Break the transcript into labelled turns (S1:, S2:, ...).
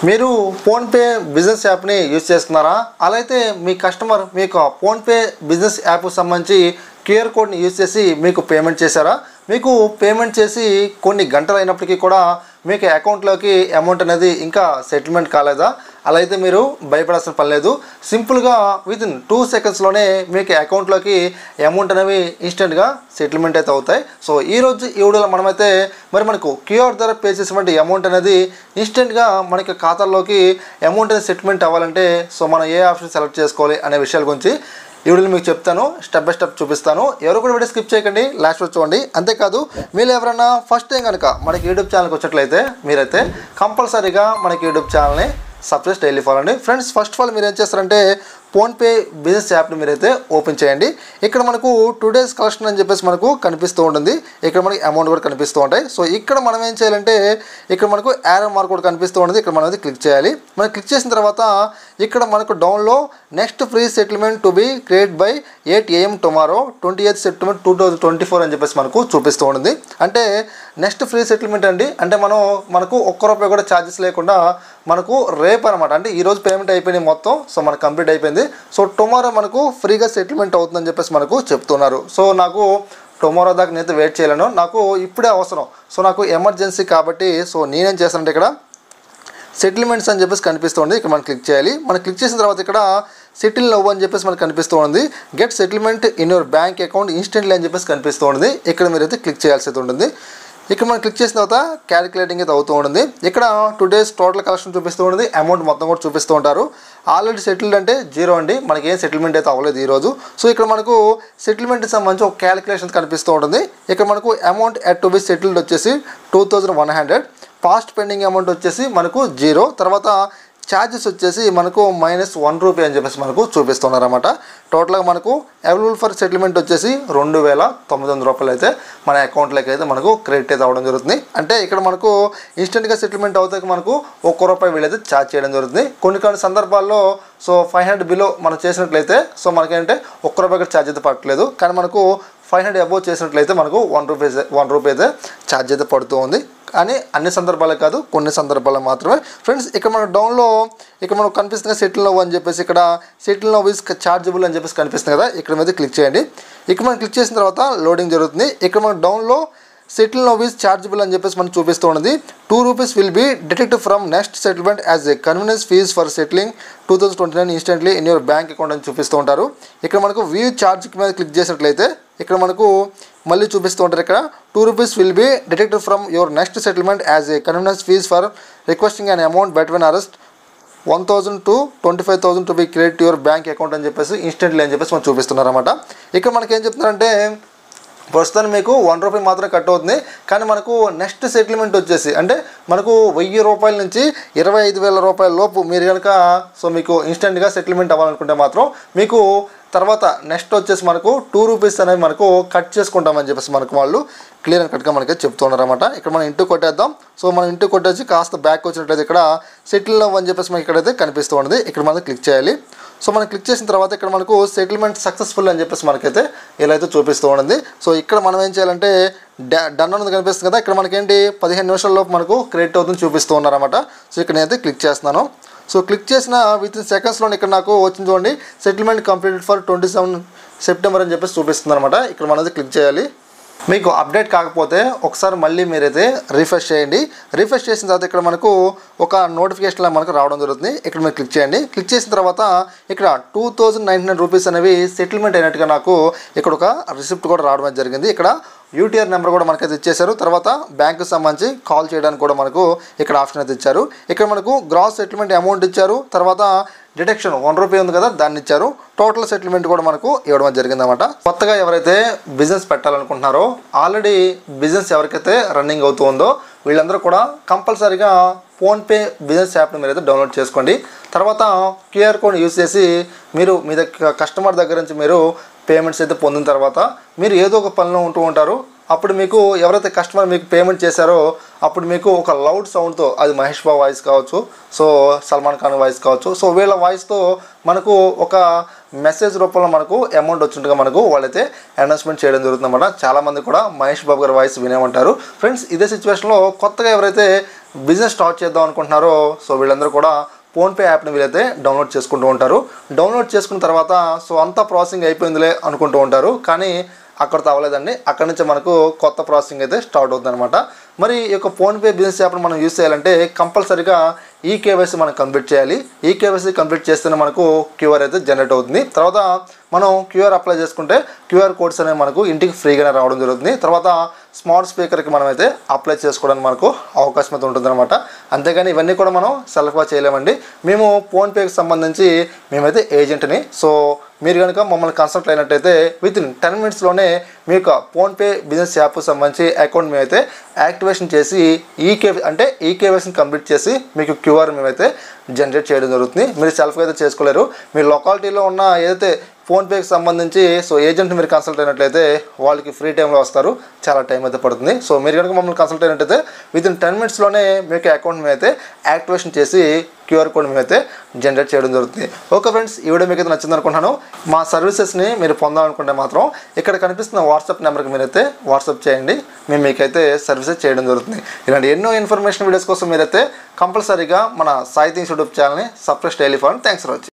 S1: మీరు PhonePe business యాప్ని use చేస్తున్నారా? అలా అయితే మీ కస్టమర్ మీకు ఫోన్పే బిజినెస్ యాప్కి సంబంధించి క్యూఆర్ కోడ్ని యూజ్ చేసి మీకు పేమెంట్ చేశారా? మీకు పేమెంట్ చేసి కొన్ని గంటలు అయినప్పటికీ కూడా మీకు అకౌంట్లోకి అమౌంట్ అనేది ఇంకా సెటిల్మెంట్ కాలేదా? అలా అయితే మీరు భయపడాల్సిన పని లేదు. సింపుల్గా వితిన్ 2 సెకండ్స్లోనే మీకు అకౌంట్లోకి అమౌంట్ అనేవి ఇన్స్టెంట్గా సెటిల్మెంట్ అయితే అవుతాయి. సో ఈరోజు ఈ వీడియోలో మనమైతే మనకు క్యూఆర్ ద్వారా పే చేసినటువంటి అమౌంట్ అనేది ఇన్స్టెంట్గా మనకి ఖాతాల్లోకి అమౌంట్ అనేది సెటిల్మెంట్ అవ్వాలంటే సో మనం ఏ ఆప్షన్ సెలెక్ట్ చేసుకోవాలి అనే విషయాల గురించి ఈ వీడియోలో మీకు చెప్తాను. స్టెప్ బై స్టెప్ చూపిస్తాను. ఎవరు కూడా వీడియో స్కిప్ చేయకండి, లాస్ట్ వరకు చూడండి. అంతేకాదు మీరు ఎవరైనా ఫస్ట్ టైం కనుక మనకి యూట్యూబ్ ఛానల్కి వచ్చినట్లయితే మీరైతే కంపల్సరీగా మనకి యూట్యూబ్ ఛానల్ని సబ్స్క్రైబ్ డైలీ ఫాలో అండి. ఫ్రెండ్స్, ఫస్ట్ ఆఫ్ ఆల్ మీరు ఏం చేస్తారంటే ఫోన్పే బిజినెస్ యాప్ని మీరైతే ఓపెన్ చేయండి. ఇక్కడ మనకు 2 days కలెక్షన్ అని చెప్పేసి మనకు కనిపిస్తూ ఉంటుంది. ఇక్కడ మనకి అమౌంట్ కూడా కనిపిస్తూ ఉంటాయి. సో ఇక్కడ మనం ఏం చేయాలంటే ఇక్కడ మనకు యారో మార్క్ కూడా కనిపిస్తూ ఉంటుంది. ఇక్కడ మనం క్లిక్ చేయాలి. మనం క్లిక్ చేసిన తర్వాత ఇక్కడ మనకు డౌన్లో next free settlement to be create by 8 AM tomorrow 28th September 2024 అని చెప్పేసి మనకు చూపిస్తూ ఉంటుంది. అంటే నెక్స్ట్ ఫ్రీ సెటిల్మెంట్ అండి. అంటే మనకు ₹1 కూడా ఛార్జెస్ లేకుండా మనకు రేపు అనమాట, అంటే ఈరోజు పేమెంట్ అయిపోయింది మొత్తం. సో మనకు కంప్లీట్ అయిపోయింది. సో టుమారో మనకు ఫ్రీగా సెటిల్మెంట్ అవుతుందని చెప్పేసి మనకు చెప్తున్నారు. సో నాకు టుమారో దాకా నేనైతే వెయిట్ చేయలేను, నాకు ఇప్పుడే అవసరం. సో నాకు ఎమర్జెన్సీ కాబట్టి సో నేనేం చేస్తానంటే ఇక్కడ సెటిల్మెంట్స్ అని చెప్పేసి కనిపిస్తుంది. ఇక్కడ మనం క్లిక్ చేయాలి. మనం క్లిక్ చేసిన తర్వాత ఇక్కడ సెటిల్ నౌ అని చెప్పేసి మనకు కనిపిస్తూ ఉంది. Get settlement in your bank account instantly అని చెప్పేసి కనిపిస్తూ ఉంటుంది. ఇక్కడ మీరైతే క్లిక్ చేయాల్సి అయితే ఉంటుంది. ఇక్కడ మనం క్లిక్ చేసిన తర్వాత క్యాలిక్యులేటింగ్ అయితే అవుతూ ఉంటుంది. ఇక్కడ 2 days టోటల్ కలెక్షన్ చూపిస్తూ ఉంటుంది. అమౌంట్ మొత్తం కూడా చూపిస్తూ ఉంటారు. ఆల్రెడీ సెటిల్డ్ అంటే 0 అండి, మనకి ఏం సెటిల్మెంట్ అయితే అవ్వలేదు ఈరోజు. సో ఇక్కడ మనకు సెటిల్మెంట్కి సంబంధించి ఒక క్యాలిక్యులేషన్ కనిపిస్తూ ఉంటుంది. ఇక్కడ మనకు amount at to be settled వచ్చేసి 2100, పాస్ట్ పెండింగ్ అమౌంట్ వచ్చేసి మనకు 0, తర్వాత ఛార్జెస్ వచ్చేసి మనకు -1 అని చెప్పేసి మనకు చూపిస్తున్నారు అన్నమాట. టోటల్గా మనకు అవైలబుల్ ఫర్ సెటిల్మెంట్ వచ్చేసి ₹2900 అయితే మన అకౌంట్లోకి అయితే మనకు క్రెడిట్ అయితే అవ్వడం జరుగుతుంది. అంటే ఇక్కడ మనకు ఇన్స్టెంట్గా సెటిల్మెంట్ అవుతాయి, మనకు ₹1 వీళ్ళైతే ఛార్జ్ చేయడం జరుగుతుంది. కొన్ని సందర్భాల్లో సో 500 బిలో మనం చేసినట్లయితే సో మనకేంటే ₹1 ఛార్జ్ అయితే పడట్లేదు. కానీ మనకు 500 అబోవ్ చేసినట్లయితే మనకు ₹1 అయితే ఛార్జ్ అయితే పడుతూ ఉంది. కానీ అన్ని సందర్భాలే కాదు, కొన్ని సందర్భాలు మాత్రమే. ఫ్రెండ్స్, ఇక్కడ మన డౌన్లో ఇక్కడ మనకు కనిపిస్తుంది సెటిల్ నౌ అని చెప్పేసి, ఇక్కడ సెటిల్ నౌ ఈజ్ ఛార్జబుల్ అని చెప్పేసి కనిపిస్తుంది కదా, ఇక్కడ మీద క్లిక్ చేయండి. ఇక్కడ మనం క్లిక్ చేసిన తర్వాత లోడింగ్ జరుగుతుంది. ఇక్కడ మన డౌన్లో సెటిల్ నౌ ఈజ్ ఛార్జబుల్ అని చెప్పేసి మనకు చూపిస్తూ ఉన్నది. ₹2 will be deducted from next settlement as a convenience fee for settling 2029 instantly in your bank account అని చూపిస్తూ ఉంటారు. ఇక్కడ మనకు వ్యూ ఛార్జ్ మీద క్లిక్ చేసినట్లయితే ఇక్కడ మనకు మళ్ళీ చూపిస్తూ ఉంటారు. ఇక్కడ ₹2 will be deducted from your next settlement as a convenience fee for requesting an amount between arrest 1000 to 25,000 to be credit to your bank account అని చెప్పేసి ఇన్స్టెంట్లీ అని చెప్పేసి మనం చూపిస్తున్నారు అన్నమాట. ఇక్కడ మనకి ఏం చెప్తున్నారంటే ప్రస్తుతానికి మీకు ₹1 మాత్రమే కట్ అవుతుంది. కానీ మనకు నెక్స్ట్ సెటిల్మెంట్ వచ్చేసి అంటే మనకు ₹1000 నుంచి ₹25,000 లోపు మీరు కనుక సో మీకు ఇన్స్టెంట్గా సెటిల్మెంట్ అవ్వాలనుకుంటే మాత్రం మీకు తర్వాత నెక్స్ట్ వచ్చేసి మనకు ₹2 అనేవి మనకు కట్ చేసుకుంటామని చెప్పేసి మనకు వాళ్ళు క్లియర్ అండ్ కట్గా మనకి చెప్తున్నారు అనమాట. ఇక్కడ మనం ఇంటూ కొట్టేద్దాం. సో మనం ఇంటూ కొట్టేసి కాస్త బ్యాక్ వచ్చినట్లయితే ఇక్కడ సెటిల్ నౌ అని చెప్పేసి మనకి ఇక్కడైతే కనిపిస్తూ ఉంటుంది. ఇక్కడ మనం క్లిక్ చేయాలి. సో మనం క్లిక్ చేసిన తర్వాత ఇక్కడ మనకు సెటిల్మెంట్ సక్సెస్ఫుల్ అని చెప్పేసి మనకైతే ఇలా అయితే చూపిస్తూ ఉంటుంది. సో ఇక్కడ మనం ఏం చేయాలంటే డన్ అనేది కనిపిస్తుంది కదా, ఇక్కడ మనకేంటి 15 నిమిషాల్లోపు మనకు క్రెడిట్ అవుతుంది చూపిస్తూ ఉన్నారన్నమాట. సో ఇక్కడ నేనైతే క్లిక్ చేస్తున్నాను. సో క్లిక్ చేసిన వితిన్ సెకండ్స్లో ఇక్కడ నాకు వచ్చింది చూడండి, సెటిల్మెంట్ కంప్లీటెడ్ ఫర్ 27 September అని చెప్పేసి చూపిస్తుంది అనమాట. ఇక్కడ మనం అయితే క్లిక్ చేయాలి. మీకు అప్డేట్ కాకపోతే ఒకసారి మళ్ళీ మీరైతే రిఫ్రెష్ చేయండి. రిఫ్రెష్ చేసిన తర్వాత ఇక్కడ మనకు ఒక నోటిఫికేషన్ మనకు రావడం జరుగుతుంది. ఇక్కడ మీరు క్లిక్ చేయండి. క్లిక్ చేసిన తర్వాత ఇక్కడ ₹2,099 అనేవి సెటిల్మెంట్ అయినట్టుగా నాకు ఇక్కడ ఒక రిసిప్ట్ కూడా రావడం జరిగింది. ఇక్కడ UTR నెంబర్ కూడా మనకైతే ఇచ్చేశారు. తర్వాత బ్యాంకుకి సంబంధించి కాల్ చేయడానికి కూడా మనకు ఇక్కడ ఆప్షన్ అయితే ఇచ్చారు. ఇక్కడ మనకు గ్రాస్ సెటిల్మెంట్ అమౌంట్ ఇచ్చారు. తర్వాత డిడక్షన్ ₹1 ఉంది కదా, దాన్ని ఇచ్చారు. టోటల్ సెటిల్మెంట్ కూడా మనకు ఇవ్వడం జరిగిందన్నమాట. కొత్తగా ఎవరైతే బిజినెస్ పెట్టాలనుకుంటున్నారో, ఆల్రెడీ బిజినెస్ ఎవరికైతే రన్నింగ్ అవుతూ ఉందో వీళ్ళందరూ కూడా కంపల్సరీగా ఫోన్పే బిజినెస్ యాప్ని మీరైతే డౌన్లోడ్ చేసుకోండి. తర్వాత QR కోడ్ యూజ్ చేసి మీరు మీ దగ్గర కస్టమర్ దగ్గర నుంచి మీరు పేమెంట్స్ అయితే పొందిన తర్వాత మీరు ఏదో ఒక పనిలో ఉంటూ ఉంటారు. అప్పుడు మీకు ఎవరైతే కస్టమర్ మీకు పేమెంట్ చేశారో అప్పుడు మీకు ఒక లౌడ్ సౌండ్తో, అది మహేష్ బాబు వాయిస్ కావచ్చు, సో సల్మాన్ ఖాన్ వాయిస్ కావచ్చు, సో వీళ్ళ వాయిస్తో మనకు ఒక మెసేజ్ రూపంలో మనకు అమౌంట్ వచ్చినట్టుగా మనకు వాళ్ళైతే అనౌన్స్మెంట్ చేయడం జరుగుతుందన్నమాట. చాలామంది కూడా మహేష్ బాబు గారి వాయిస్ వినేమంటారు. ఫ్రెండ్స్, ఇదే సిచ్యువేషన్లో కొత్తగా ఎవరైతే బిజినెస్ స్టార్ట్ చేద్దాం అనుకుంటున్నారో సో వీళ్ళందరూ కూడా ఫోన్పే యాప్ని వీళ్ళైతే డౌన్లోడ్ చేసుకుంటూ ఉంటారు. డౌన్లోడ్ చేసుకున్న తర్వాత సో అంతా ప్రాసెసింగ్ అయిపోయిందిలే అనుకుంటూ ఉంటారు. కానీ అక్కడితో అవ్వలేదండి. అక్కడి నుంచి మనకు కొత్త ప్రాసెసింగ్ అయితే స్టార్ట్ అవుతుంది అనమాట. మరి ఈ యొక్క ఫోన్పే బిజినెస్ యాప్ని మనం యూజ్ చేయాలంటే కంపల్సరీగా ఈకేవైసీ మనం కంప్లీట్ చేయాలి. ఈకేవైసీ కంప్లీట్ చేస్తేనే మనకు క్యూఆర్ అయితే జనరేట్ అవుతుంది. తర్వాత మనం క్యూఆర్ అప్లై చేసుకుంటే క్యూఆర్ కోడ్స్ అనేవి మనకు ఇంటికి ఫ్రీగానే రావడం జరుగుతుంది. తర్వాత స్మార్ట్ స్పీకర్కి మనమైతే అప్లై చేసుకోవడానికి మనకు అవకాశం అయితే ఉంటుందన్నమాట. అంతేగాని ఇవన్నీ కూడా మనం సెల్ఫ్గా చేయలేమండి. మేము ఫోన్పేకి సంబంధించి మేమైతే ఏజెంట్ని. సో మీరు కనుక మమ్మల్ని కన్సల్ట్ అయినట్టయితే వితిన్ 10 minutesలోనే మీ యొక్క ఫోన్పే బిజినెస్ యాప్ సంబంధించి అకౌంట్ మేమైతే యాక్టివేషన్ చేసి ఈకేవైసీని కంప్లీట్ చేసి మీకు క్యూఆర్ మేమైతే జనరేట్ చేయడం జరుగుతుంది. మీరు సెల్ఫ్గా అయితే చేసుకోలేరు. మీ లొకాలిటీలో ఉన్న ఏదైతే ఫోన్పేకి సంబంధించి సో ఏజెంట్ మీరు కన్సల్ట్ అయినట్లయితే వాళ్ళకి ఫ్రీ టైంలో వస్తారు. చాలా టైం అయితే పడుతుంది. సో మీరు కనుక మమ్మల్ని కన్సల్ట్ అయినట్టయితే వితిన్ 10 minutesలోనే మీకు అకౌంట్ మేమైతే యాక్టివేషన్ చేసి క్యూఆర్ కోడ్ మేమైతే జనరేట్ చేయడం జరుగుతుంది. ఓకే ఫ్రెండ్స్, ఈ వీడియో మీకు అయితే నచ్చింది అనుకుంటున్నాను. మా సర్వీసెస్ని మీరు పొందాలనుకుంటే మాత్రం ఇక్కడ కనిపిస్తున్న వాట్సాప్ నెంబర్కి మీరైతే వాట్సాప్ చేయండి. మేము మీకైతే సర్వీసెస్ చేయడం జరుగుతుంది. ఇలాంటి ఎన్నో ఇన్ఫర్మేషన్ వీడియోస్ కోసం మీరైతే కంపల్సరీగా మన సాయి థింగ్స్ యూట్యూబ్ ఛానల్ని సబ్స్క్రైబ్ చేయాలి. Thanks for watching.